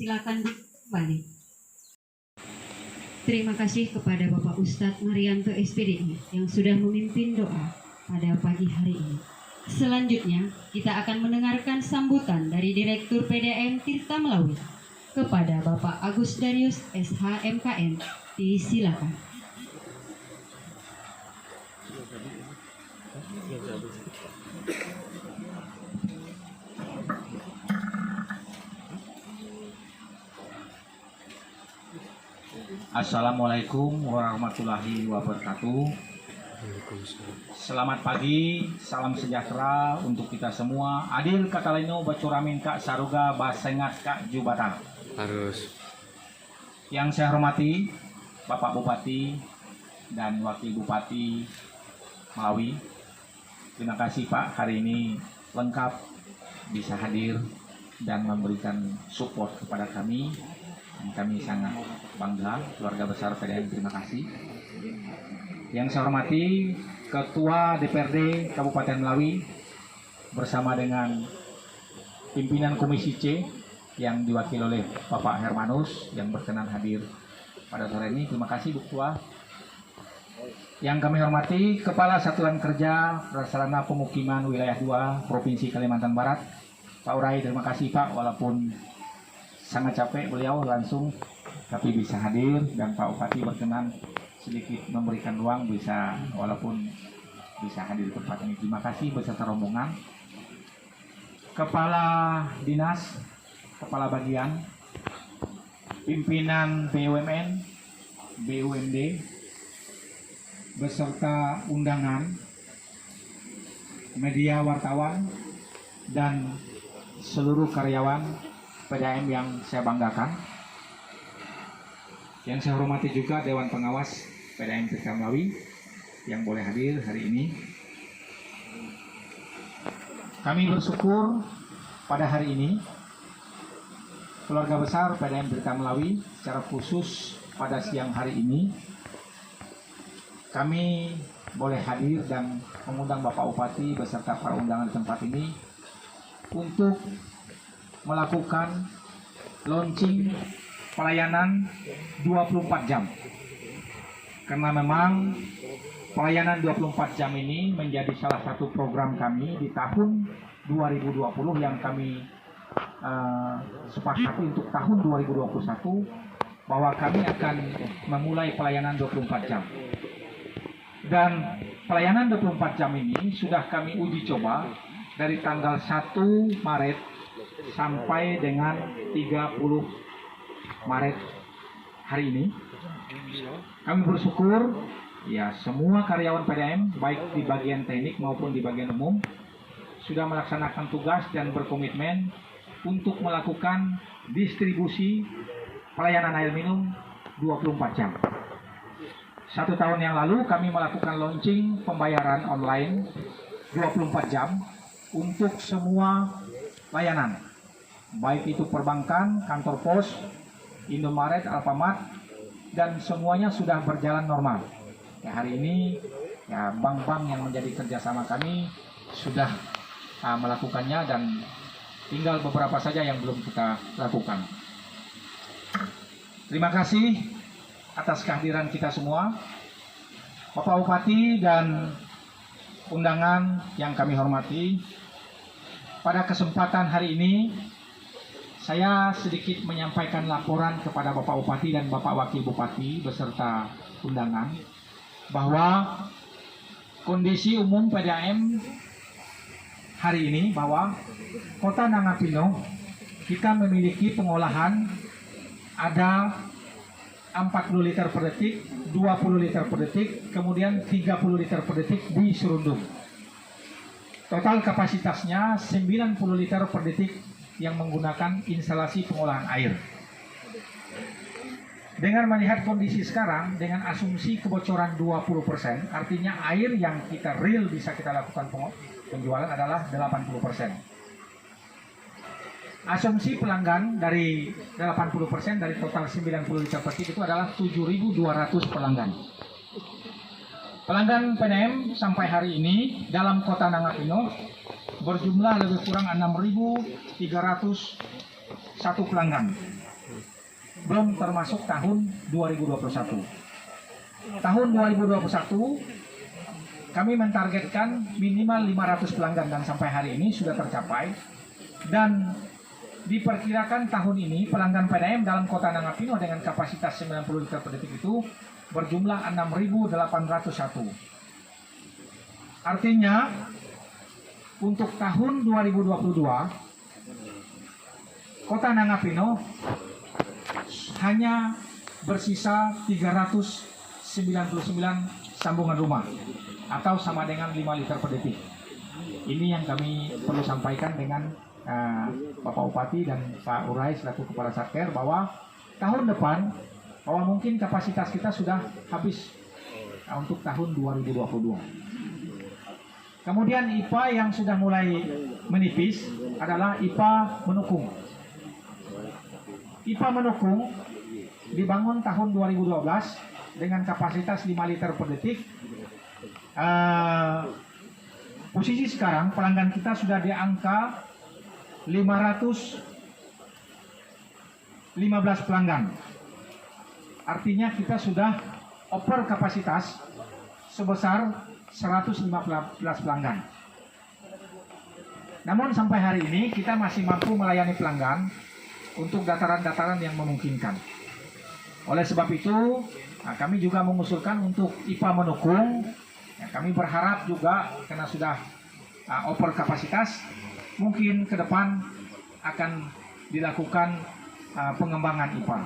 Silakan kembali. Terima kasih kepada Bapak Ustadz Marianto SPDI yang sudah memimpin doa pada pagi hari ini. Selanjutnya kita akan mendengarkan sambutan dari Direktur PDAM Tirta Melawi kepada Bapak Agus Darius SH MKN. Disilakan. Assalamualaikum warahmatullahi wabarakatuh. Selamat pagi, salam sejahtera untuk kita semua. Adil kata laino bacuramin kak saruga basengat kak jubatan. Harus. Yang saya hormati Bapak Bupati dan Wakil Bupati Melawi. Terima kasih Pak, hari ini lengkap bisa hadir dan memberikan support kepada kami. Kami sangat bangga, keluarga besar PDAM, terima kasih. Yang saya hormati Ketua DPRD Kabupaten Melawi bersama dengan pimpinan Komisi C yang diwakili oleh Bapak Hermanus yang berkenan hadir pada sore ini. Terima kasih Bu Ketua. Yang kami hormati Kepala Satuan Kerja Prasarana Pemukiman Wilayah 2 Provinsi Kalimantan Barat, Pak Urai. Terima kasih Pak, walaupun sangat capek beliau langsung tapi bisa hadir, dan Pak Bupati berkenan sedikit memberikan ruang bisa walaupun bisa hadir di tempat ini. Terima kasih beserta rombongan. Kepala Dinas, Kepala Bagian, pimpinan BUMN, BUMD, beserta undangan, media wartawan, dan seluruh karyawan PDAM yang saya banggakan. Yang saya hormati juga Dewan Pengawas PDAM Tirta Melawi yang boleh hadir hari ini. Kami bersyukur pada hari ini keluarga besar PDAM Tirta Melawi secara khusus pada siang hari ini kami boleh hadir dan mengundang Bapak Bupati beserta para undangan di tempat ini untuk melakukan launching pelayanan 24 jam. Karena memang pelayanan 24 jam ini menjadi salah satu program kami di tahun 2020 yang kami sepakati untuk tahun 2021 bahwa kami akan memulai pelayanan 24 jam. Dan pelayanan 24 jam ini sudah kami uji coba dari tanggal 1 Maret sampai dengan 30 Maret hari ini. Kami bersyukur ya semua karyawan PDAM baik di bagian teknik maupun di bagian umum sudah melaksanakan tugas dan berkomitmen untuk melakukan distribusi pelayanan air minum 24 jam. 1 tahun yang lalu kami melakukan launching pembayaran online 24 jam untuk semua layanan, baik itu perbankan, kantor pos, Indomaret, Alfamart, dan semuanya sudah berjalan normal. Ya, hari ini ya bank-bank yang menjadi kerjasama kami sudah melakukannya dan tinggal beberapa saja yang belum kita lakukan. Terima kasih atas kehadiran kita semua, Bapak Bupati dan undangan yang kami hormati. Pada kesempatan hari ini, saya sedikit menyampaikan laporan kepada Bapak Bupati dan Bapak Wakil Bupati beserta undangan bahwa kondisi umum PDAM hari ini bahwa Kota Nangapino kita memiliki pengolahan ada 40 liter per detik, 20 liter per detik, kemudian 30 liter per detik di Serundung. Total kapasitasnya 90 liter per detik yang menggunakan instalasi pengolahan air. Dengan melihat kondisi sekarang, dengan asumsi kebocoran 20%, artinya air yang kita real bisa kita lakukan penjualan adalah 80%. Asumsi pelanggan dari 80% dari total 90 liter per detik itu adalah 7.200 pelanggan. Pelanggan PDAM sampai hari ini dalam Kota Nangapino berjumlah lebih kurang 6.301 pelanggan. Belum termasuk tahun 2021. Tahun 2021 kami mentargetkan minimal 500 pelanggan dan sampai hari ini sudah tercapai. Dan diperkirakan tahun ini pelanggan PDAM dalam Kota Nangapino dengan kapasitas 90 liter per detik itu berjumlah 6.801. Artinya untuk tahun 2022 Kota Nangapino hanya bersisa 399 sambungan rumah atau sama dengan 5 liter per detik. Ini yang kami perlu sampaikan dengan Bapak Bupati dan Pak Urai selaku Kepala Satker bahwa tahun depan bahwa mungkin kapasitas kita sudah habis untuk tahun 2022. Kemudian IPA yang sudah mulai menipis adalah IPA Menukung. IPA Menukung dibangun tahun 2012 dengan kapasitas 5 liter per detik. Posisi sekarang pelanggan kita sudah di angka 515 pelanggan. Artinya kita sudah over kapasitas sebesar 115 pelanggan. Namun sampai hari ini kita masih mampu melayani pelanggan untuk dataran-dataran yang memungkinkan. Oleh sebab itu, kami juga mengusulkan untuk IPA Menukung. Kami berharap juga karena sudah over kapasitas, mungkin ke depan akan dilakukan pengembangan IPA.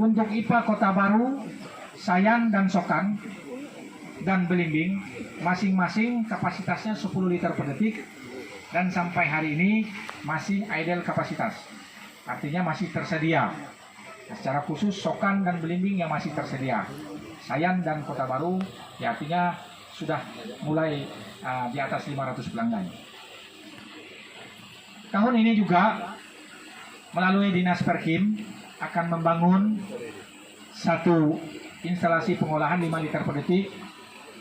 Untuk IPA Kota Baru, Sayan dan Sokan dan Belimbing masing-masing kapasitasnya 10 liter per detik dan sampai hari ini masih idle kapasitas. Artinya masih tersedia. Secara khusus Sokan dan Belimbing yang masih tersedia. Sayan dan Kota Baru ya artinya sudah mulai di atas 500 pelanggan. Tahun ini juga melalui Dinas Perkim akan membangun satu instalasi pengolahan 5 liter per detik.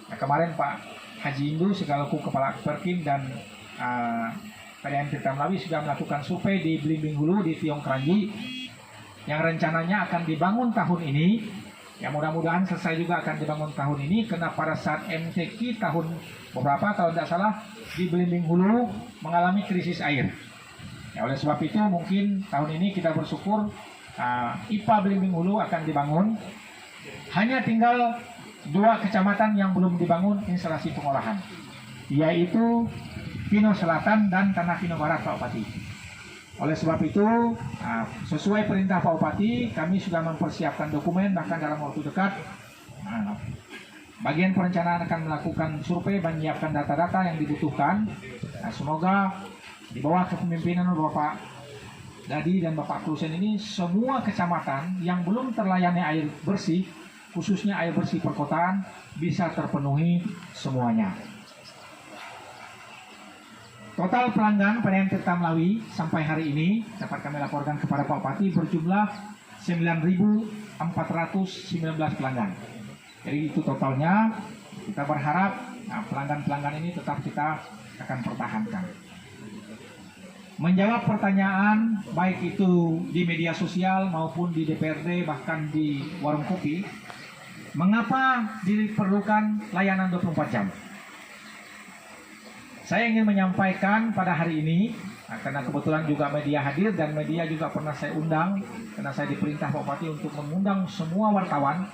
Nah, kemarin Pak Haji Indu selaku Kepala Perkim dan PDAM Tirta Melawi sudah melakukan survei di Belimbing Hulu di Tiong Kranji yang rencananya akan dibangun tahun ini. Ya mudah-mudahan selesai juga akan dibangun tahun ini karena pada saat MTQ tahun beberapa kalau tidak salah di Belimbing Hulu mengalami krisis air. Ya, oleh sebab itu mungkin tahun ini kita bersyukur IPA Belimbing Hulu akan dibangun. Hanya tinggal 2 kecamatan yang belum dibangun instalasi pengolahan, yaitu Pino Selatan dan Tanah Pino Barat, Pak Bupati. Oleh sebab itu, sesuai perintah Pak Bupati, kami sudah mempersiapkan dokumen bahkan dalam waktu dekat. Bagian perencanaan akan melakukan survei dan menyiapkan data-data yang dibutuhkan. Semoga di bawah kepemimpinan Bapak Dadi dan Bapak Klusen ini semua kecamatan yang belum terlayani air bersih, khususnya air bersih perkotaan, bisa terpenuhi semuanya. Total pelanggan PDAM Tirta Melawi sampai hari ini dapat kami laporkan kepada Pak Bupati berjumlah 9.419 pelanggan. Jadi itu totalnya. Kita berharap pelanggan-pelanggan ini tetap kita akan pertahankan. Menjawab pertanyaan baik itu di media sosial maupun di DPRD bahkan di warung kopi, mengapa diperlukan layanan 24 jam? Saya ingin menyampaikan pada hari ini, karena kebetulan juga media hadir dan media juga pernah saya undang, karena saya diperintah Pak Bupati untuk mengundang semua wartawan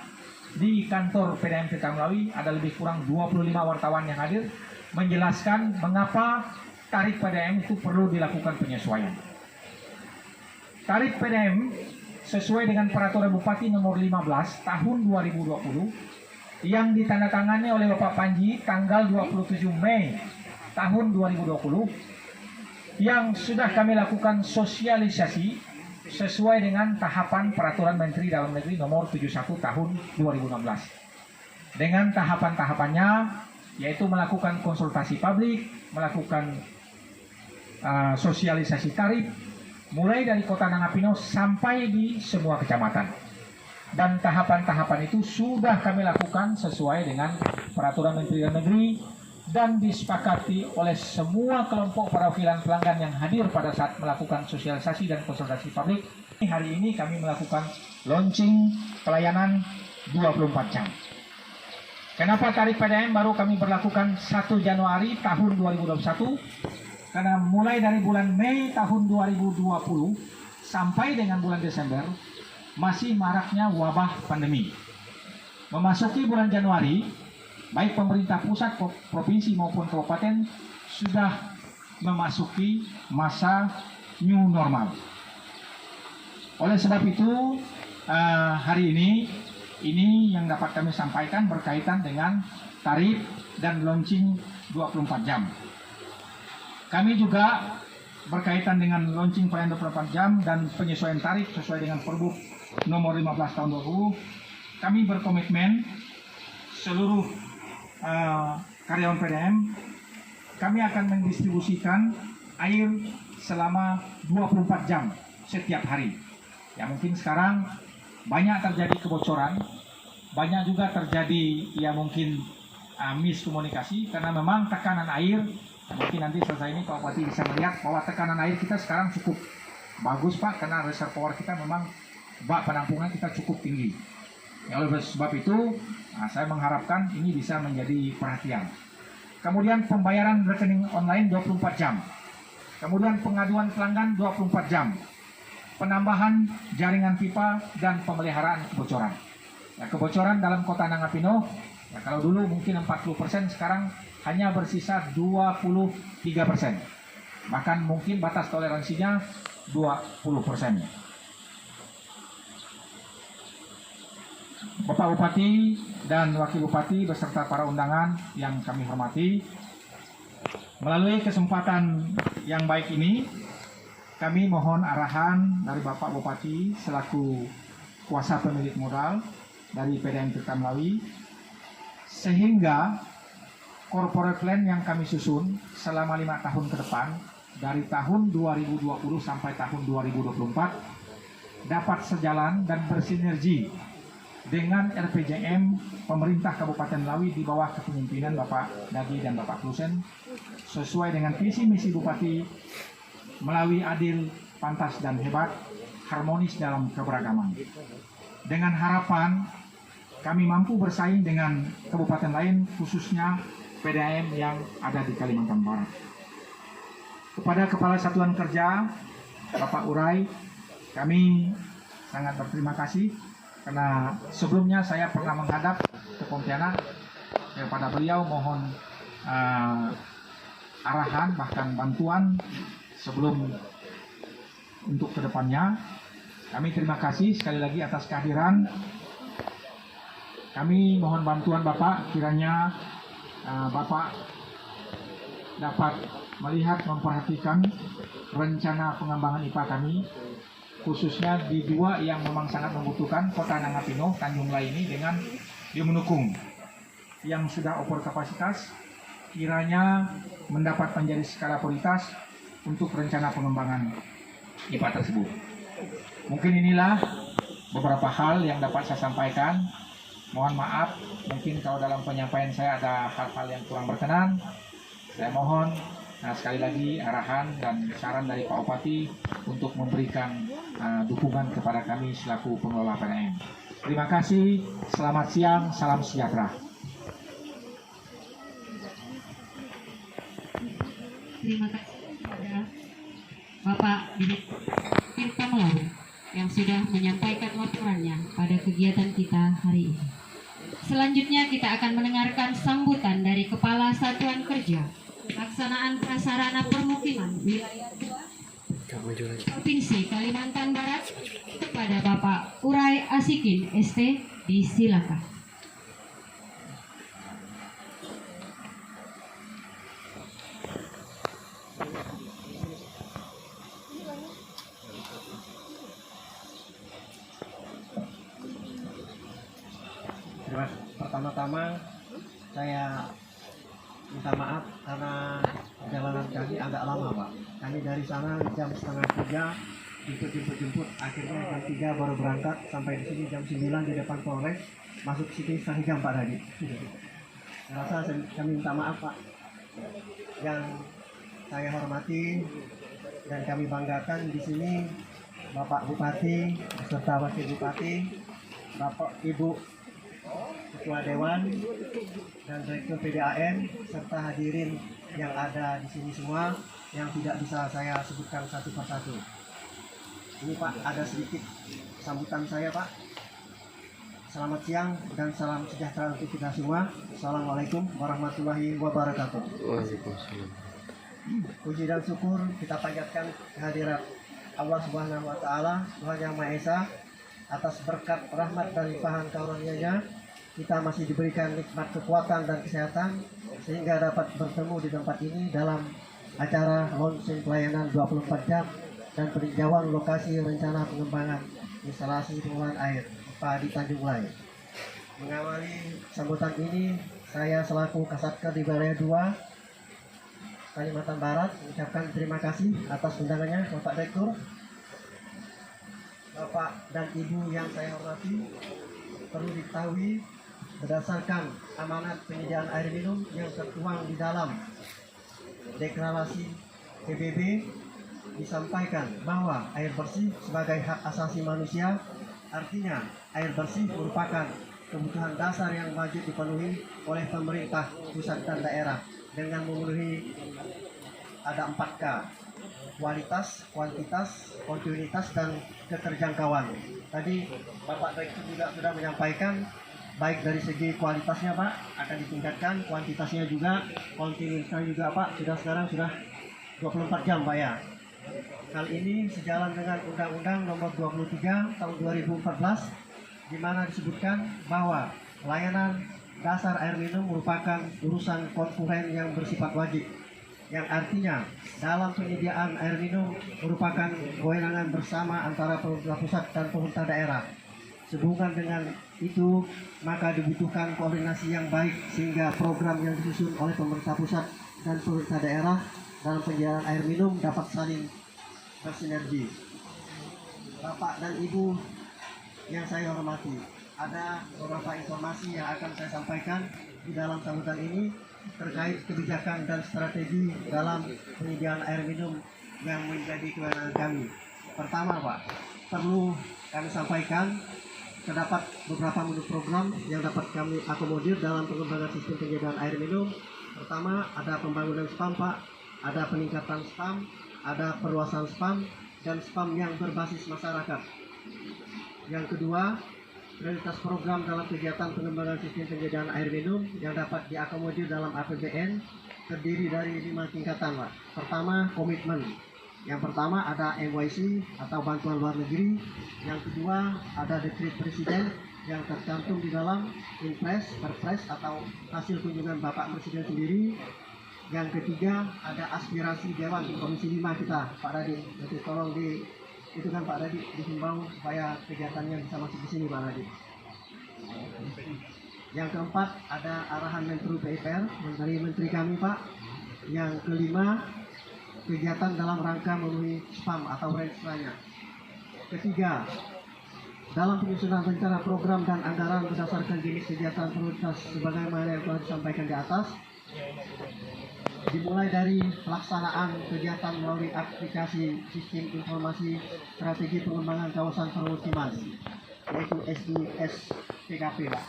di kantor PDAM Tirta Melawi, ada lebih kurang 25 wartawan yang hadir, menjelaskan mengapa tarif PDAM itu perlu dilakukan penyesuaian. Tarif PDAM sesuai dengan Peraturan Bupati nomor 15 tahun 2020 yang ditandatangani oleh Bapak Panji tanggal 27 Mei tahun 2020 yang sudah kami lakukan sosialisasi sesuai dengan tahapan Peraturan Menteri Dalam Negeri nomor 71 tahun 2016. Dengan tahapan-tahapannya yaitu melakukan konsultasi publik, melakukan sosialisasi tarif mulai dari Kota Nangapino sampai di semua kecamatan. Dan tahapan-tahapan itu sudah kami lakukan sesuai dengan Peraturan Menteri Dalam Negeri dan disepakati oleh semua kelompok perwakilan pelanggan yang hadir pada saat melakukan sosialisasi dan konsultasi publik. Hari ini kami melakukan launching pelayanan 24 jam. Kenapa tarif PDAM baru kami berlakukan 1 Januari tahun 2021? Karena mulai dari bulan Mei tahun 2020 sampai dengan bulan Desember masih maraknya wabah pandemi. Memasuki bulan Januari, baik pemerintah pusat, provinsi maupun kabupaten sudah memasuki masa new normal. Oleh sebab itu, hari ini yang dapat kami sampaikan berkaitan dengan tarif dan launching 24 jam. Kami juga berkaitan dengan launching pelayanan 24 jam dan penyesuaian tarif sesuai dengan Perbup nomor 15 tahun 2020. Kami berkomitmen seluruh karyawan PDAM, kami akan mendistribusikan air selama 24 jam setiap hari. Ya mungkin sekarang banyak terjadi kebocoran, banyak juga terjadi ya mungkin miskomunikasi karena memang tekanan air. Mungkin nanti selesai ini Pak Bupati bisa melihat bahwa tekanan air kita sekarang cukup bagus Pak, karena reservoir kita memang bak penampungan kita cukup tinggi. Ya, oleh sebab itu saya mengharapkan ini bisa menjadi perhatian. Kemudian pembayaran rekening online 24 jam. Kemudian pengaduan pelanggan 24 jam. Penambahan jaringan pipa dan pemeliharaan kebocoran. Ya, kebocoran dalam Kota Nangapino, ya, kalau dulu mungkin 40%, sekarang hanya bersisa 23%. Bahkan mungkin batas toleransinya 20%. Bapak Bupati dan Wakil Bupati beserta para undangan yang kami hormati, melalui kesempatan yang baik ini, kami mohon arahan dari Bapak Bupati selaku kuasa pemilik modal dari PDAM Tirta Melawi, sehingga corporate plan yang kami susun selama 5 tahun ke depan, dari tahun 2020 sampai tahun 2024, dapat sejalan dan bersinergi dengan RPJM pemerintah Kabupaten Melawi di bawah kepemimpinan Bapak Dagi dan Bapak Klusen, sesuai dengan visi misi Bupati Melawi adil, pantas dan hebat, harmonis dalam keberagaman. Dengan harapan kami mampu bersaing dengan kabupaten lain, khususnya PDAM yang ada di Kalimantan Barat. Kepada Kepala Satuan Kerja Bapak Urai, kami sangat berterima kasih karena sebelumnya saya pernah menghadap ke Pontianak. Kepada beliau mohon arahan bahkan bantuan sebelum untuk kedepannya. Kami terima kasih sekali lagi atas kehadiran. Kami mohon bantuan Bapak, kiranya Bapak dapat melihat memperhatikan rencana pengembangan IPA kami, khususnya di dua yang memang sangat membutuhkan, Kota Nangapino, Tanjung Lai ini dengan dia mendukung yang sudah over kapasitas kiranya mendapat menjadi skala prioritas untuk rencana pengembangan IPA tersebut. Mungkin inilah beberapa hal yang dapat saya sampaikan. Mohon maaf, mungkin kalau dalam penyampaian saya ada hal-hal yang kurang berkenan. Saya mohon sekali lagi arahan dan saran dari Pak Bupati untuk memberikan dukungan kepada kami selaku pengelola PDAM. Terima kasih, selamat siang, salam sejahtera. Terima kasih kepada Bapak Direktur Tirta Melayu yang sudah menyampaikan laporannya pada kegiatan kita hari ini. Selanjutnya kita akan mendengarkan sambutan dari Kepala Satuan Kerja Pelaksanaan Prasarana Permukiman Wilayah 2 Provinsi Kalimantan Barat kepada Bapak Urai Asikin ST. Disilakan. Pertama-tama saya minta maaf karena perjalanan kami agak lama, Pak. Kami dari sana jam 2:30 jemput, akhirnya jam 3 baru berangkat, sampai di sini jam 9 di depan Polres, masuk sini 1/2 jam, Pak, tadi. Saya rasa kami minta maaf, Pak. Yang saya hormati dan kami banggakan di sini Bapak Bupati beserta Wakil Bupati, Bapak Ibu Ketua Dewan dan Direktur PDAM serta hadirin yang ada di sini semua yang tidak bisa saya sebutkan satu persatu. Ini Pak, ada sedikit sambutan saya, Pak. Selamat siang dan salam sejahtera untuk kita semua. Assalamualaikum warahmatullahi wabarakatuh. Waalaikumsalam. Puji dan syukur kita panjatkan kehadirat Allah Subhanahu wa Ta'ala, Tuhan Yang Maha Esa, atas berkat rahmat dan limpahan karunia-Nya kita masih diberikan nikmat kekuatan dan kesehatan sehingga dapat bertemu di tempat ini dalam acara launching pelayanan 24 jam dan peninjauan lokasi rencana pengembangan instalasi pengolahan air IPA di Tanjung Lai. Mengawali sambutan ini, saya selaku Kasatker di Wilayah 2 Kalimantan Barat mengucapkan terima kasih atas undangannya Bapak Direktur. Bapak dan Ibu yang saya hormati, perlu diketahui berdasarkan amanat penyediaan air minum yang tertuang di dalam deklarasi PBB disampaikan bahwa air bersih sebagai hak asasi manusia, artinya air bersih merupakan kebutuhan dasar yang wajib dipenuhi oleh pemerintah pusat dan daerah dengan memenuhi ada 4K: kualitas, kuantitas, kontinuitas, dan keterjangkauan. Tadi Bapak Direktur juga sudah menyampaikan baik dari segi kualitasnya, Pak, akan ditingkatkan, kuantitasnya juga, kontinuitasnya juga, Pak, sekarang sudah 24 jam, Pak, ya. Hal ini sejalan dengan Undang-Undang Nomor 23 Tahun 2014 di mana disebutkan bahwa layanan dasar air minum merupakan urusan konsumen yang bersifat wajib, yang artinya dalam penyediaan air minum merupakan kewenangan bersama antara pemerintah pusat dan pemerintah daerah. Sehubungan dengan itu, maka dibutuhkan koordinasi yang baik sehingga program yang disusun oleh pemerintah pusat dan pemerintah daerah dalam penyediaan air minum dapat saling bersinergi. Bapak dan Ibu yang saya hormati, ada beberapa informasi yang akan saya sampaikan di dalam sambutan ini terkait kebijakan dan strategi dalam penyediaan air minum yang menjadi kewenangan kami. Pertama, Pak, perlu kami sampaikan terdapat beberapa menurut program yang dapat kami akomodir dalam pengembangan sistem penyediaan air minum. Pertama, ada pembangunan spam, Pak, ada peningkatan spam, ada perluasan spam, dan spam yang berbasis masyarakat. Yang kedua, prioritas program dalam kegiatan pengembangan sistem penyediaan air minum yang dapat diakomodir dalam APBN terdiri dari 5 tingkatan, Pak. Pertama, komitmen. Yang pertama ada MYC atau bantuan luar negeri. Yang kedua ada dekret presiden yang tercantum di dalam Impres, Perpres atau hasil kunjungan Bapak Presiden sendiri. Yang ketiga ada aspirasi Dewan Komisi 5 kita, Pak Dadi. Nanti tolong itu kan Pak Dadi dihimbau supaya kegiatannya bisa masuk di sini Pak Dadi. Yang keempat ada arahan Menlu PUPR dari Menteri kami Pak. Yang kelima kegiatan dalam rangka memenuhi spam atau range-nya. Ketiga, dalam penyusunan rencana program dan anggaran berdasarkan jenis kegiatan prioritas sebagaimana yang telah disampaikan di atas, dimulai dari pelaksanaan kegiatan melalui aplikasi Sistem Informasi Strategi Pengembangan Kawasan Permukiman, yaitu SISPKP, Pak.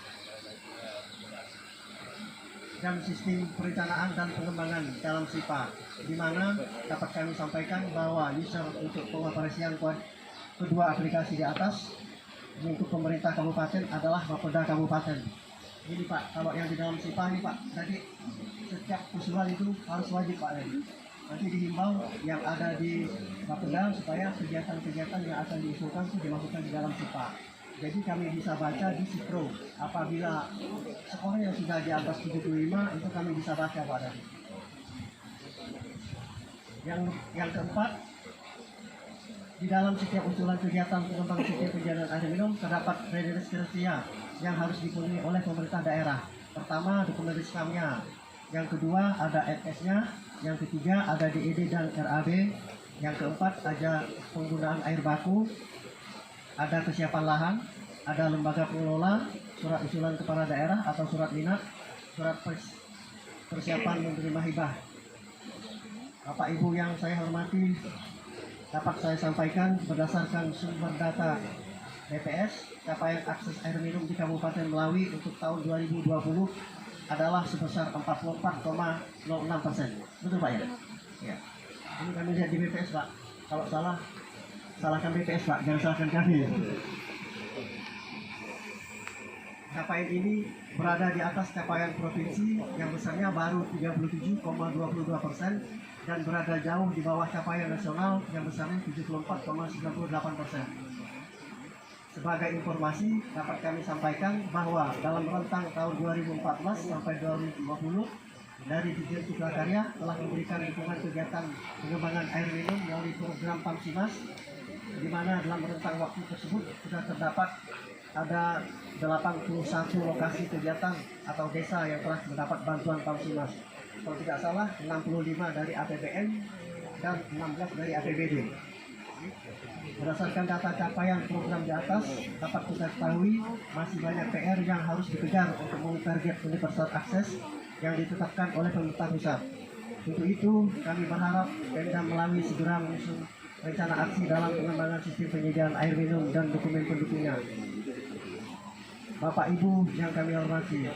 Dan sistem perencanaan dan pengembangan dalam SIPA, di mana dapat kami sampaikan bahwa user untuk pengoperasian kedua aplikasi di atas untuk pemerintah kabupaten adalah Bapeda Kabupaten. Ini Pak, kalau yang di dalam SIPA ini Pak, tadi setiap usulan itu harus wajib Pak. Nanti dihimbau yang ada di Bapeda supaya kegiatan-kegiatan yang akan diusulkan itu dimasukkan di dalam SIPA. Jadi kami bisa baca di Sipro. Apabila sekolah yang sudah di atas 75 itu kami bisa baca Pak Dadi. Yang keempat, di dalam setiap usulan kegiatan pengembangan sistem penjagaan air minum terdapat kriteria yang harus dipenuhi oleh pemerintah daerah. Pertama, dokumen riskamnya. Yang kedua, ada FS-nya. Yang ketiga, ada DED dan RAB. Yang keempat, ada penggunaan air baku. Ada kesiapan lahan, ada lembaga pengelola, surat usulan kepala daerah atau surat minat, surat persiapan menerima hibah. Bapak Ibu yang saya hormati, dapat saya sampaikan berdasarkan sumber data BPS, capaian akses air minum di Kabupaten Melawi untuk tahun 2020 adalah sebesar 44,06%. Betul Pak ya? Ya. Ini kami lihat di BPS Pak. Kalau salah, salahkan BPS Pak, jangan salahkan kami. Capaian ini berada di atas capaian provinsi yang besarnya baru 37,22% dan berada jauh di bawah capaian nasional yang besarnya 74,98%. Sebagai informasi dapat kami sampaikan bahwa dalam rentang tahun 2014 sampai 2020 dari Dirjen Cipta Karya telah memberikan dukungan kegiatan pengembangan air minum melalui program Pamsimas, di mana dalam rentang waktu tersebut sudah terdapat ada 81 lokasi kegiatan atau desa yang telah mendapat bantuan Pamsimas. Kalau tidak salah 65 dari APBN dan 16 dari APBD. Berdasarkan data capaian program di atas, dapat kita ketahui masih banyak PR yang harus dikejar untuk memenuhi target universal akses yang ditetapkan oleh pemerintah pusat. Untuk itu, kami berharap Pemda Melawi segera menyusun rencana aksi dalam pengembangan sistem penyediaan air minum dan dokumen pendukungnya. Bapak Ibu yang kami hormati,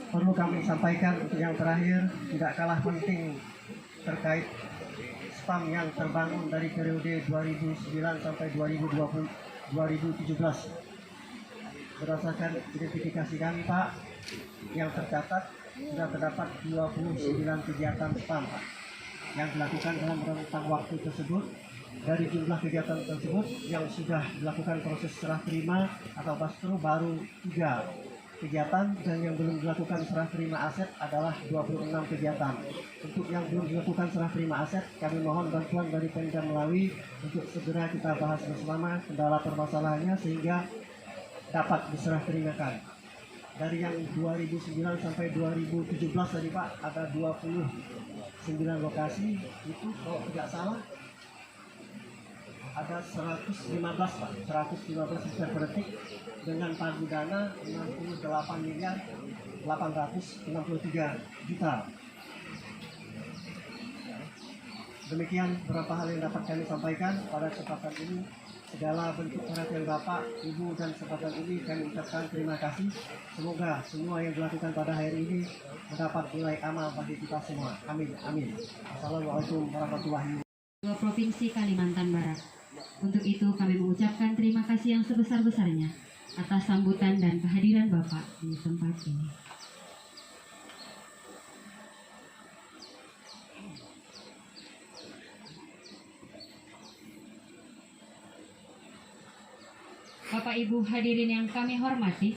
perlu kami sampaikan untuk yang terakhir, tidak kalah penting terkait spam yang terbangun dari periode 2009 sampai 2017. Berdasarkan identifikasi kami Pak, yang tercatat sudah terdapat 29 kegiatan spam Pak, yang dilakukan dalam rentang waktu tersebut. Dari jumlah kegiatan tersebut yang sudah dilakukan proses serah terima atau bastro baru 3 kegiatan, dan yang belum dilakukan serah terima aset adalah 26 kegiatan. Untuk yang belum dilakukan serah terima aset, kami mohon bantuan dari Pemda Melawi untuk segera kita bahas bersama kendala permasalahannya sehingga dapat diserah terimakan. Dari yang 2009 sampai 2017 tadi Pak, ada 29 lokasi, itu kalau tidak salah ada 115 Pak, 115 liter per detik dengan pagu dana 68 miliar 863 juta. Demikian beberapa hal yang dapat kami sampaikan pada kesempatan ini. Segala bentuk perhatian Bapak, Ibu, dan kesempatan ini kami ucapkan terima kasih. Semoga semua yang dilakukan pada hari ini mendapat nilai amal bagi kita semua. Amin. Amin. Assalamualaikum warahmatullahi wabarakatuh. Provinsi Kalimantan Barat. Untuk itu kami mengucapkan terima kasih yang sebesar-besarnya atas sambutan dan kehadiran Bapak di tempat ini. Bapak Ibu hadirin yang kami hormati,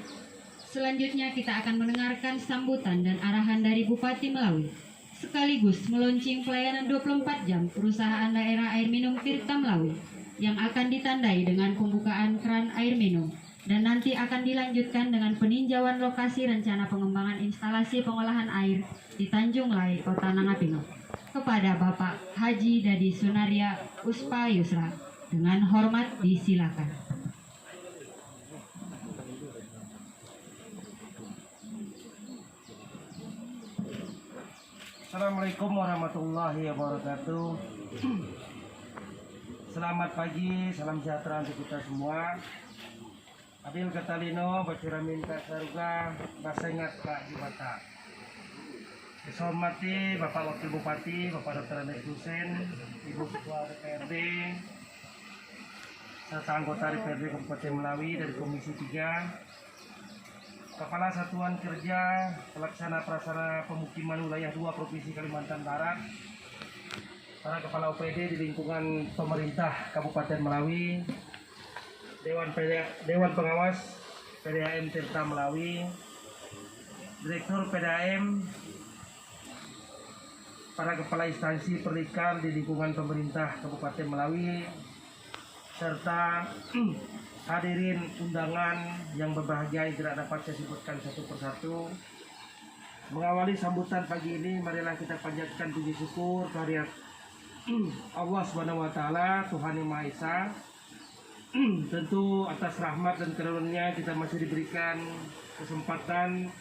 selanjutnya kita akan mendengarkan sambutan dan arahan dari Bupati Melawi sekaligus meluncing pelayanan 24 jam perusahaan daerah air minum Tirta Melawi yang akan ditandai dengan pembukaan keran air minum dan nanti akan dilanjutkan dengan peninjauan lokasi rencana pengembangan instalasi pengolahan air di Tanjung Lai, Kota Nangapino. Kepada Bapak Haji Dadi Sunaria Uspa Yusra, dengan hormat disilakan. Assalamualaikum warahmatullahi wabarakatuh. Selamat pagi, salam sejahtera untuk kita semua. Adil Katalino, Bacuramin Kak Saruga, Basengat Kak Jibata. Saya hormati Bapak Wakil Bupati, Bapak Dr. Andi Husein, Ibu Ketua DPRD, serta anggota DPRD Kabupaten Melawi dari Komisi 3, Kepala Satuan Kerja Pelaksana Prasarana Pemukiman Wilayah 2 Provinsi Kalimantan Barat, para Kepala OPD di lingkungan pemerintah Kabupaten Melawi, Dewan Pengawas PDAM Tirta Melawi, Direktur PDAM, para Kepala Instansi Perlikan di lingkungan pemerintah Kabupaten Melawi, serta hadirin undangan yang berbahagia yang tidak dapat saya sebutkan satu persatu. Mengawali sambutan pagi ini, marilah kita panjatkan puji syukur kehadirat Allah Subhanahu wa taala, Tuhan Yang Maha Esa. Tentu atas rahmat dan karunia kita masih diberikan kesempatan,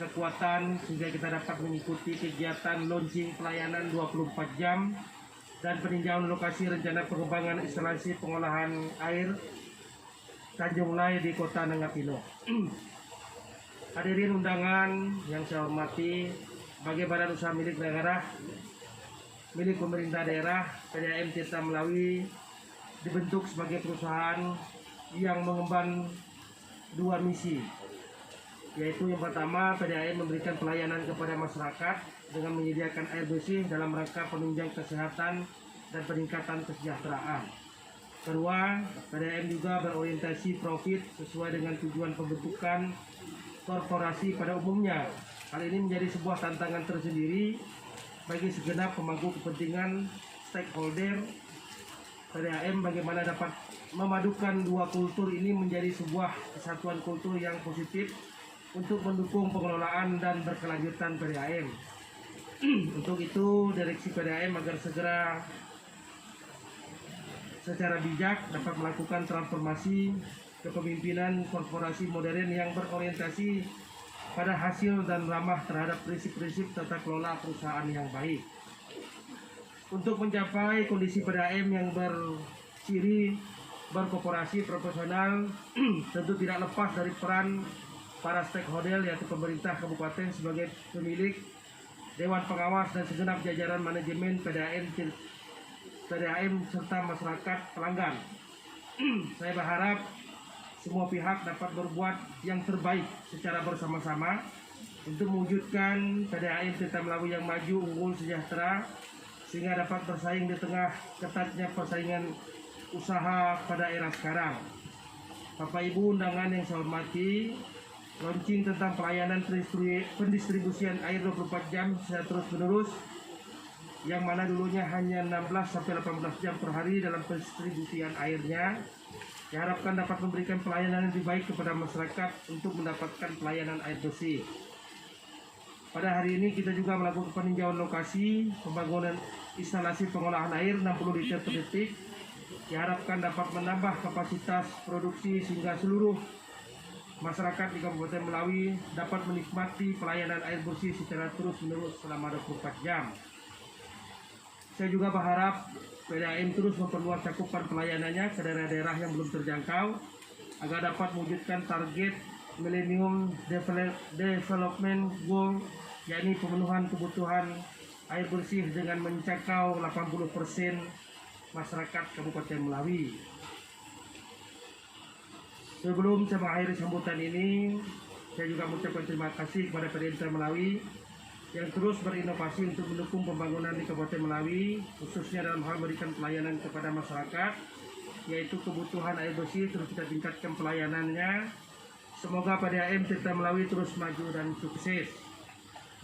kekuatan sehingga kita dapat mengikuti kegiatan launching pelayanan 24 jam dan peninjauan lokasi rencana pengembangan instalasi pengolahan air Tanjung Lai di Kota Nangapino. Hadirin undangan yang saya hormati, sebagai badan usaha milik negara, milik pemerintah daerah, PDAM Tirta Melawi dibentuk sebagai perusahaan yang mengemban dua misi, yaitu yang pertama, PDAM memberikan pelayanan kepada masyarakat dengan menyediakan air bersih dalam rangka penunjang kesehatan dan peningkatan kesejahteraan. Kedua, PDAM juga berorientasi profit sesuai dengan tujuan pembentukan korporasi pada umumnya. Hal ini menjadi sebuah tantangan tersendiri bagi segenap pemangku kepentingan stakeholder PDAM, bagaimana dapat memadukan dua kultur ini menjadi sebuah kesatuan kultur yang positif untuk mendukung pengelolaan dan berkelanjutan PDAM. Untuk itu, Direksi PDAM agar segera secara bijak dapat melakukan transformasi kepemimpinan korporasi modern yang berorientasi pada hasil dan ramah terhadap prinsip-prinsip tata kelola perusahaan yang baik. Untuk mencapai kondisi PDAM yang berciri berkorporasi profesional, tentu tidak lepas dari peran para stakeholder yaitu pemerintah kabupaten sebagai pemilik, Dewan Pengawas dan segenap jajaran manajemen PDAM serta masyarakat pelanggan. Saya berharap semua pihak dapat berbuat yang terbaik secara bersama-sama untuk mewujudkan PDAM Tirta Melawi yang maju, unggul, sejahtera, sehingga dapat bersaing di tengah ketatnya persaingan usaha pada era sekarang. Bapak Ibu undangan yang saya hormati, launching tentang pelayanan pendistribusian air 24 jam secara terus-menerus, yang mana dulunya hanya 16-18 jam per hari dalam pendistribusian airnya, diharapkan dapat memberikan pelayanan yang lebih baik kepada masyarakat untuk mendapatkan pelayanan air bersih. Pada hari ini kita juga melakukan peninjauan lokasi pembangunan instalasi pengolahan air 60 liter per detik, diharapkan dapat menambah kapasitas produksi sehingga seluruh masyarakat di Kabupaten Melawi dapat menikmati pelayanan air bersih secara terus-menerus selama 24 jam. Saya juga berharap PDAM terus memperluas cakupan pelayanannya ke daerah-daerah yang belum terjangkau agar dapat mewujudkan target Millennium Development Goal, yakni pemenuhan kebutuhan air bersih dengan mencapai 80% masyarakat Kabupaten Melawi. Sebelum saya mengakhiri sambutan ini, saya juga mengucapkan terima kasih kepada PDAM Tirta Melawi yang terus berinovasi untuk mendukung pembangunan di Kabupaten Melawi, khususnya dalam hal memberikan pelayanan kepada masyarakat, yaitu kebutuhan air bersih. Terus kita tingkatkan pelayanannya. Semoga PDAM Tirta Melawi terus maju dan sukses.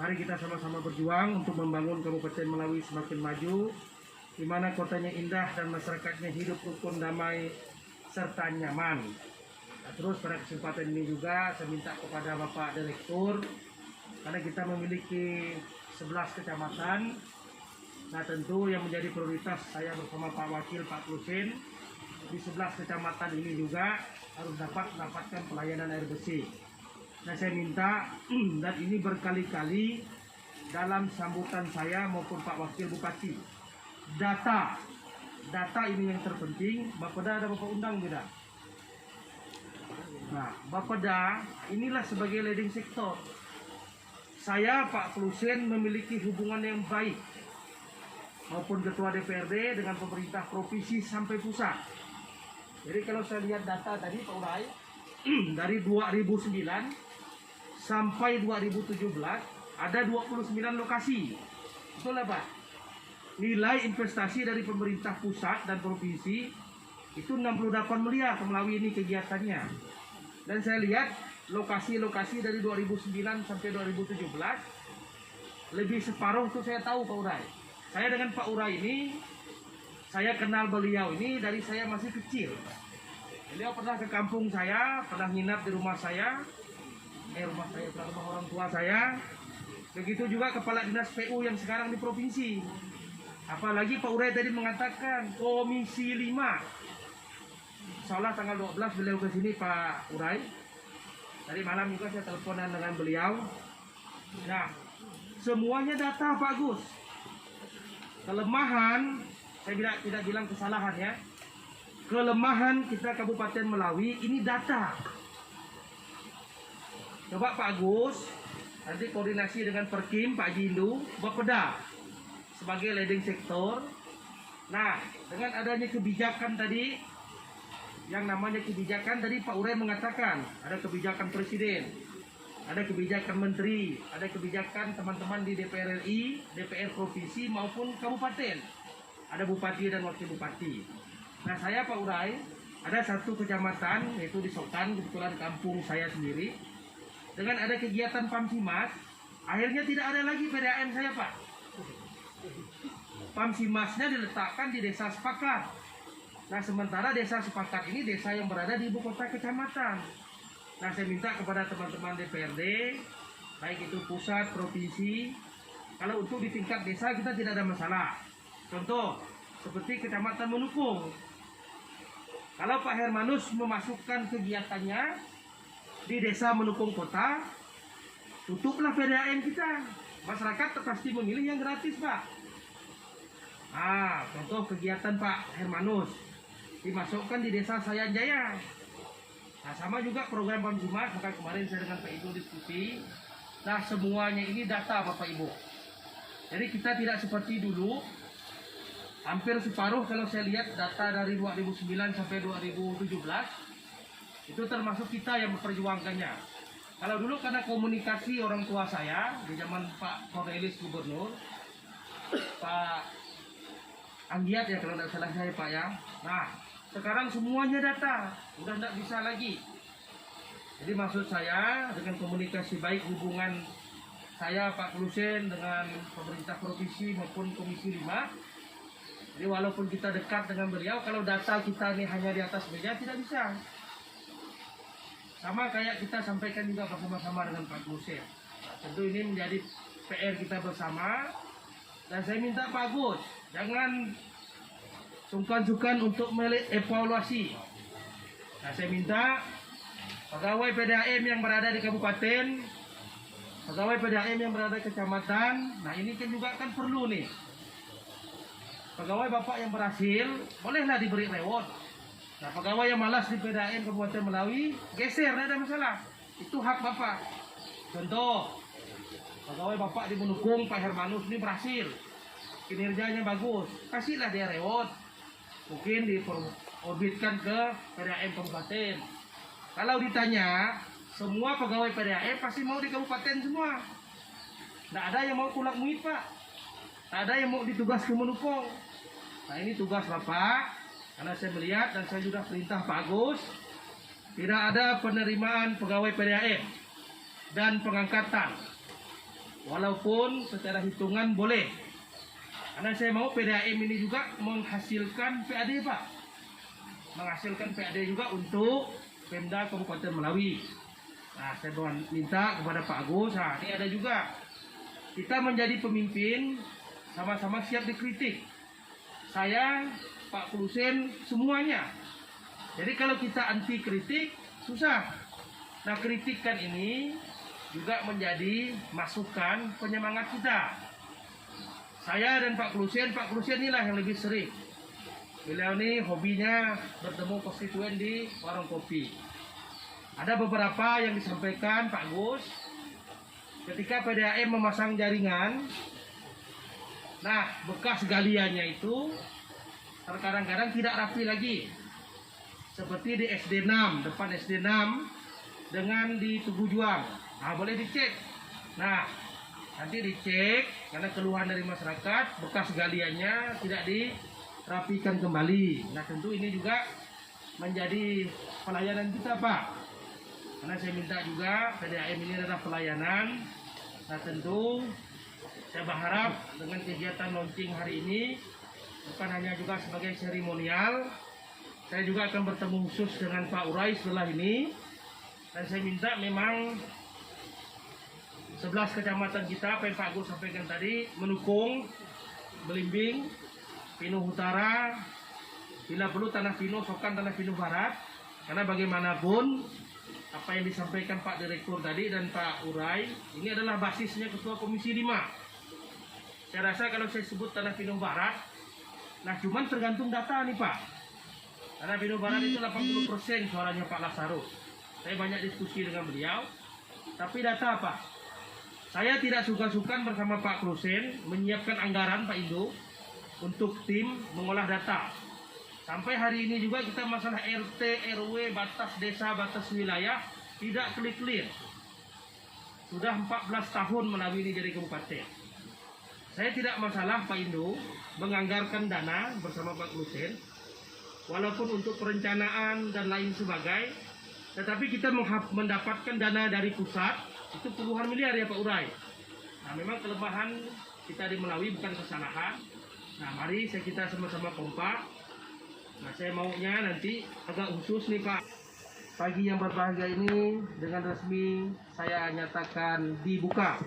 Mari kita sama-sama berjuang untuk membangun Kabupaten Melawi semakin maju, di mana kotanya indah dan masyarakatnya hidup rukun, damai, serta nyaman. Nah, terus pada kesempatan ini juga saya minta kepada Bapak Direktur, karena kita memiliki 11 kecamatan. Nah, tentu yang menjadi prioritas saya bersama Pak Wakil, Pak Klusin, di 11 kecamatan ini juga harus dapat mendapatkan pelayanan air bersih. Nah, saya minta, dan ini berkali-kali dalam sambutan saya maupun Pak Wakil Bupati, data ini yang terpenting. Bapeda ada Bapak undang beda. Nah, Bapeda inilah sebagai leading sektor. Saya Pak Klusin memiliki hubungan yang baik maupun Ketua DPRD dengan pemerintah provinsi sampai pusat. Jadi kalau saya lihat data tadi Pak Urai, dari 2009 sampai 2017 ada 29 lokasi. Betul lah Pak? Nilai investasi dari pemerintah pusat dan provinsi itu 68 miliar Melawi ini kegiatannya. Dan saya lihat lokasi-lokasi dari 2009 sampai 2017 lebih separuh itu saya tahu Pak Urai. Saya dengan Pak Urai ini, saya kenal beliau ini dari saya masih kecil. Beliau pernah ke kampung saya, pernah nginap di rumah saya, rumah orang tua saya. Begitu juga Kepala Dinas PU yang sekarang di provinsi. Apalagi Pak Urai tadi mengatakan Komisi 5. Insyaallah tanggal 12 beliau ke sini Pak Urai. Tadi malam juga saya teleponan dengan beliau. Nah, semuanya data Pak Gus. Kelemahan, saya tidak bilang kesalahan ya. Kelemahan kita Kabupaten Melawi ini data. Coba Pak Agus, nanti koordinasi dengan Perkim, Pak Jindu, Bapeda sebagai leading sektor. Nah, dengan adanya kebijakan tadi, yang namanya kebijakan tadi Pak Urai mengatakan, ada kebijakan Presiden, ada kebijakan Menteri, ada kebijakan teman-teman di DPR RI, DPR Provinsi maupun Kabupaten. Ada Bupati dan Wakil Bupati. Nah, saya Pak Urai, ada satu kecamatan, yaitu di Sokan, kebetulan kampung saya sendiri. Dengan ada kegiatan Pamsimas, akhirnya tidak ada lagi PDAM saya Pak. Pamsimasnya diletakkan di desa sepakat. Nah, sementara desa sepakat ini desa yang berada di ibu kota kecamatan. Nah, saya minta kepada teman-teman DPRD, baik itu pusat, provinsi, kalau untuk di tingkat desa kita tidak ada masalah. Contoh, seperti Kecamatan Menukung. Kalau Pak Hermanus memasukkan kegiatannya di desa Menukung Kota, tutuplah PDAM kita. Masyarakat pasti memilih yang gratis, Pak. Contoh kegiatan Pak Hermanus dimasukkan di desa Sayan Jaya. Nah, sama juga program Pamsimas, maka kemarin saya dengan Pak Ibu diskusi. Nah, semuanya ini data Bapak Ibu. Jadi kita tidak seperti dulu, hampir separuh kalau saya lihat data dari 2009 sampai 2017, itu termasuk kita yang memperjuangkannya. Kalau dulu karena komunikasi orang tua saya, di zaman Pak Cornelis Gubernur, Pak Anggiat ya kalau tidak salah saya Pak ya. Nah, sekarang semuanya data, udah tidak bisa lagi. Jadi maksud saya dengan komunikasi baik hubungan saya Pak Klusin dengan pemerintah provinsi maupun Komisi 5. Jadi walaupun kita dekat dengan beliau, kalau data kita ini hanya di atas meja tidak bisa. Sama kayak kita sampaikan juga bersama-sama dengan Pak Klusin. Tentu ini menjadi PR kita bersama. Dan saya minta Pak Gus, jangan sungkan-sungkan untuk evaluasi. Nah, saya minta pegawai PDAM yang berada di kabupaten, pegawai PDAM yang berada di kecamatan, nah ini kan juga kan perlu nih. Pegawai Bapak yang berhasil, bolehlah diberi reward. Nah, pegawai yang malas di PDAM Kabupaten Melawi, geser, tidak ada masalah. Itu hak Bapak. Contoh, pegawai Bapak di Menukung, Pak Hermanus ini berhasil. Kinerjanya bagus, kasihlah dia reward. Mungkin diorbitkan ke PDAM Kabupaten. Kalau ditanya, semua pegawai PDAM pasti mau di kabupaten semua. Tidak ada yang mau pulang muid Pak. Tidak ada yang mau ditugas ke Menukung. Nah, ini tugas Bapak. Karena saya melihat dan saya sudah perintah Pak Agus, tidak ada penerimaan pegawai PDAM dan pengangkatan. walaupun secara hitungan boleh. Karena saya mau PDAM ini juga menghasilkan PAD, Pak. Menghasilkan PAD juga untuk Pemda Kabupaten Melawi. Nah, saya minta kepada Pak Agus, nah ini ada juga. Kita menjadi pemimpin, sama-sama siap dikritik. Saya, Pak Kulusen, semuanya. Jadi kalau kita anti kritik, susah. Nah, kritikan ini juga menjadi masukan penyemangat kita. Saya dan Pak Kulusen inilah yang lebih sering. Beliau ini hobinya bertemu konstituen di warung kopi. Ada beberapa yang disampaikan Pak Gus ketika PDAM memasang jaringan. Nah, bekas galiannya itu terkadang-kadang tidak rapi lagi. Seperti di SD 6, depan SD 6 dengan di Tugu Juang. Nah, boleh dicek. Nah, nanti dicek karena keluhan dari masyarakat, bekas galiannya tidak dirapikan kembali. Nah, tentu ini juga menjadi pelayanan kita, Pak. Karena saya minta juga PDAM ini adalah pelayanan. Nah, tentu saya berharap dengan kegiatan launching hari ini bukan hanya juga sebagai seremonial, saya juga akan bertemu khusus dengan Pak Urai setelah ini. Dan saya minta memang 11 kecamatan kita, apa yang Pak Agus sampaikan tadi, mendukung Belimbing, Pinuh Utara, bila perlu Tanah Pinuh, Sokan Tanah Pinuh Barat. Karena bagaimanapun apa yang disampaikan Pak Direktur tadi dan Pak Urai, ini adalah basisnya Ketua Komisi 5. Saya rasa kalau saya sebut Tanah Pinuh Barat, nah cuman tergantung data nih Pak. Tanah Pinuh Barat itu 80% suaranya Pak Lasarus. Saya banyak diskusi dengan beliau, tapi data apa? Saya tidak suka-sukan bersama Pak Krusen menyiapkan anggaran Pak Indo untuk tim mengolah data. Sampai hari ini juga kita masalah RT, RW, batas desa, batas wilayah tidak clear. Sudah 14 tahun Melawi ini jadi kabupaten. Saya tidak masalah Pak Indo menganggarkan dana bersama Pak Krusen, walaupun untuk perencanaan dan lain sebagainya. Tetapi kita mendapatkan dana dari pusat itu puluhan miliar ya Pak Urai. Nah, memang kelemahan kita di Melawi bukan kesalahan. Nah, mari kita sama-sama kompak. Nah, saya maunya nanti agak khusus nih Pak. Pagi yang berbahagia ini dengan resmi saya nyatakan dibuka.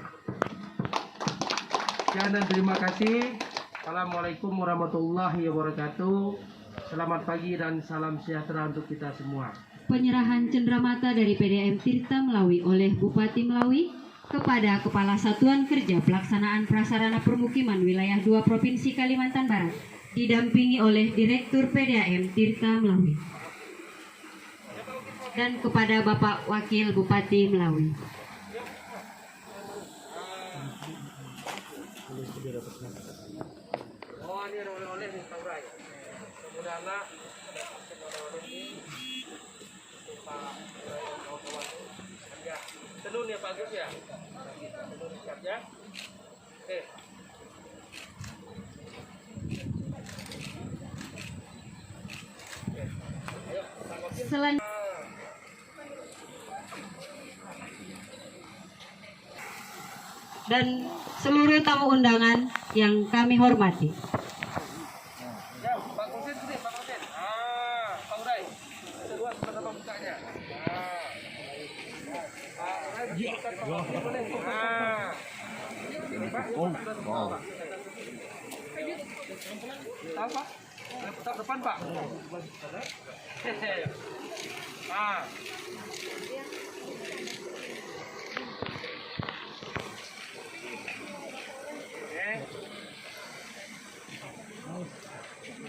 Sekian dan terima kasih. Assalamualaikum warahmatullahi wabarakatuh. Selamat pagi dan salam sejahtera untuk kita semua. Penyerahan cenderamata dari PDAM Tirta Melawi oleh Bupati Melawi kepada Kepala Satuan Kerja Pelaksanaan Prasarana Permukiman Wilayah 2 Provinsi Kalimantan Barat didampingi oleh Direktur PDAM Tirta Melawi dan kepada Bapak Wakil Bupati Melawi. Oh, ini oleh-oleh nih Pak Urai. Mudah-mudahan ya, tenun ya Pak Agus ya. Tenun siap ya. Oke. Selanjutnya dan seluruh tamu undangan yang kami hormati. Ya, Pak Kosen sini, Pak Kosen. Pak Urai. Kedua sama-sama bukanya. Pak Urai buka Pak Kosen boleh. Pak. Tahu Pak? Tetap depan Pak.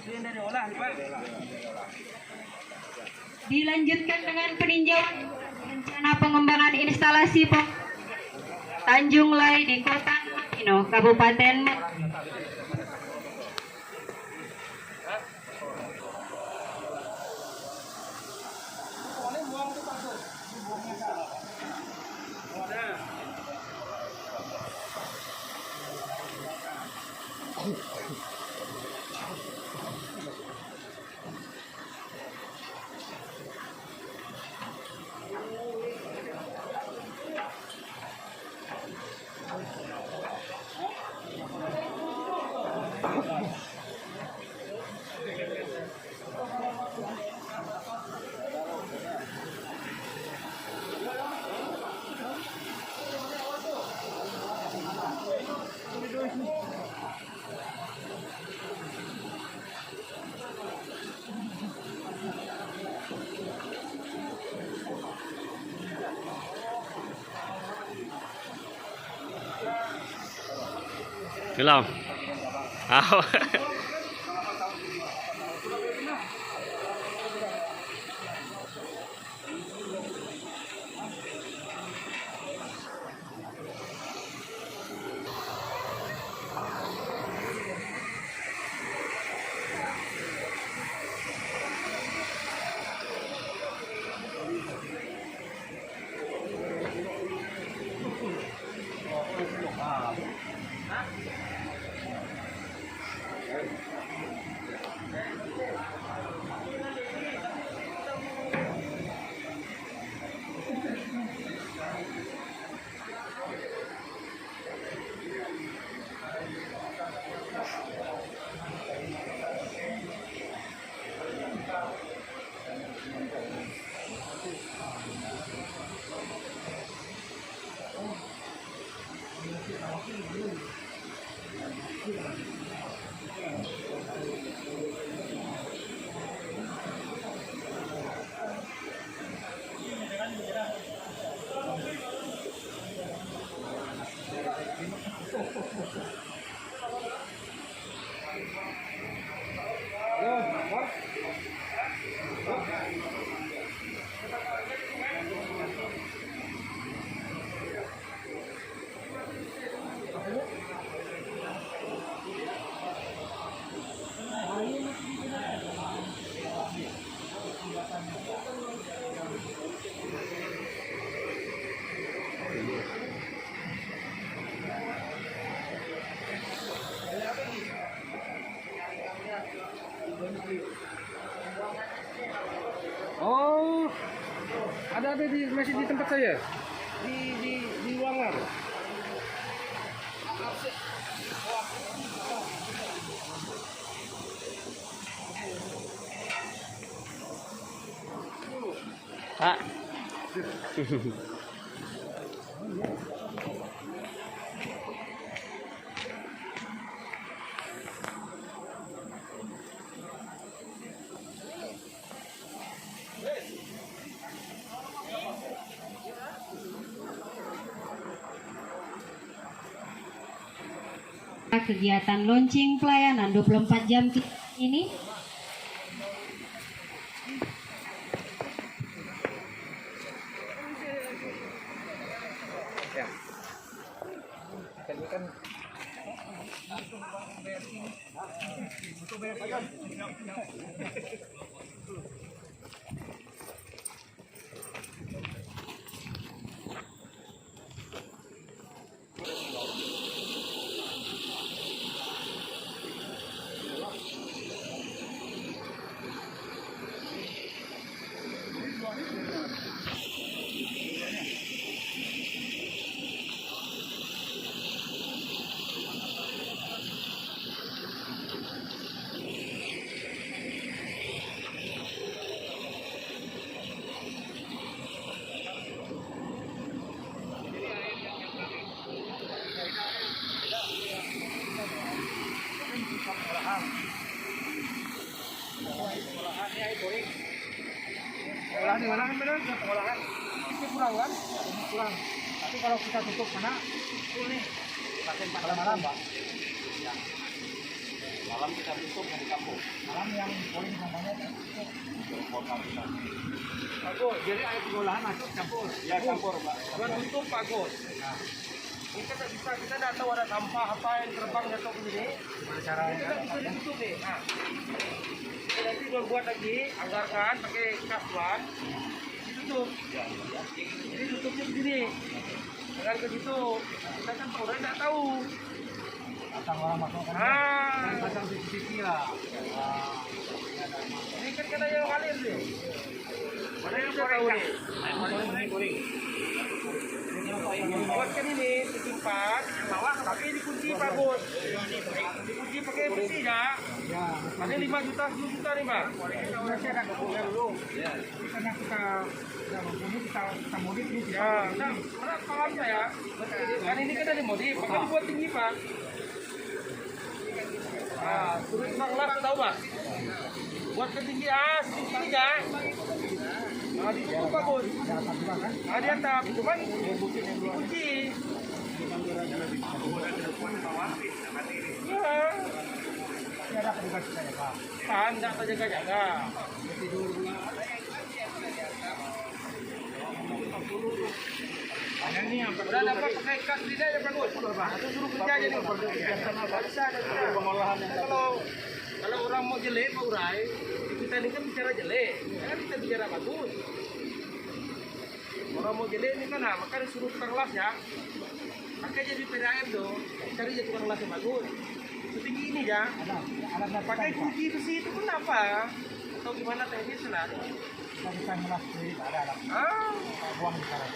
Ini dari olah nih Pak. Dilanjutkan dengan peninjauan rencana pengembangan instalasi Tanjung Lai di Kota Pino, Kabupaten Belum. Oh. Oh, ada masih di tempat saya di ruangan. Pak. Kegiatan launching pelayanan 24 jam ini Pengolahan di mana kan benar? Pengolahan itu kurang kan? Kurang. Tapi kalau kita tutup mana? Full nih. Pakai malam-malam, Pak. Ya. Malam kita tutup di kampung. Malam yang poling namanya tutup. Pak Gus, jadi air pengolahan masuk campur. Ya campur, Pak. Buat tutup Pak Gus. Nah. Ini kita tidak tahu ada sampah apa yang terbang jatuh ke sini. Gimana caranya? Kita bisa ditutup nih. Nah. Nanti buat lagi, anggarkan pakai kasuan, ditutup. Jadi tutupnya begini, jangan ke situ. Kita kan orang tidak tahu. Pasang orang masuk kan? Pasang CCTV lah. Ini kan kena yang ngalir sih. Mana yang saya tahu nih? Goreng. Buatkan ini disimpan bawah, tapi dikunci bagus. Dikunci pakai besi ya. Ada 5 juta, 10 juta nih Bang. Masih ada kebuka dulu. Karena kita sudah mempunyai kita modif ini. Ya, nah, mana paham saya? Kan ini kan ada modif, maka dibuat tinggi Pak. Nah, turun bang lah, tahu Pak? Buat ketinggi setinggi 3. Nah, ditutup bagus. Nah, di atap, cuman dikunci. Ya. Kan, enggak terjaga-jaga. Udah dapat pakai kas tidak ya bagus. Atau suruh kerja aja nih. Kalau orang mau jelek mau urai, kita ini kan bicara jelek, kan kita bicara bagus. Orang mau jelek ini kan, nah, makanya suruh tukang las ya. Pakai jadi PDAM dong, cari jadi tukang las yang bagus. Setinggi ini ya. Pakai kunci besi itu kenapa? Atau gimana teknis lah? Bisa ngelas sendiri, ada alat. Buang di sana.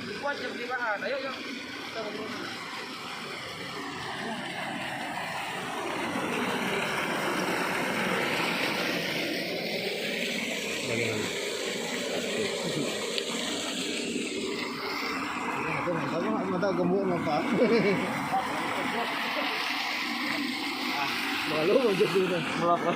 Dibuat jam 5-an. Ayo, yuk. Kita ngobrol. Mata gemuk apa? Malu aja dulu. Melapor.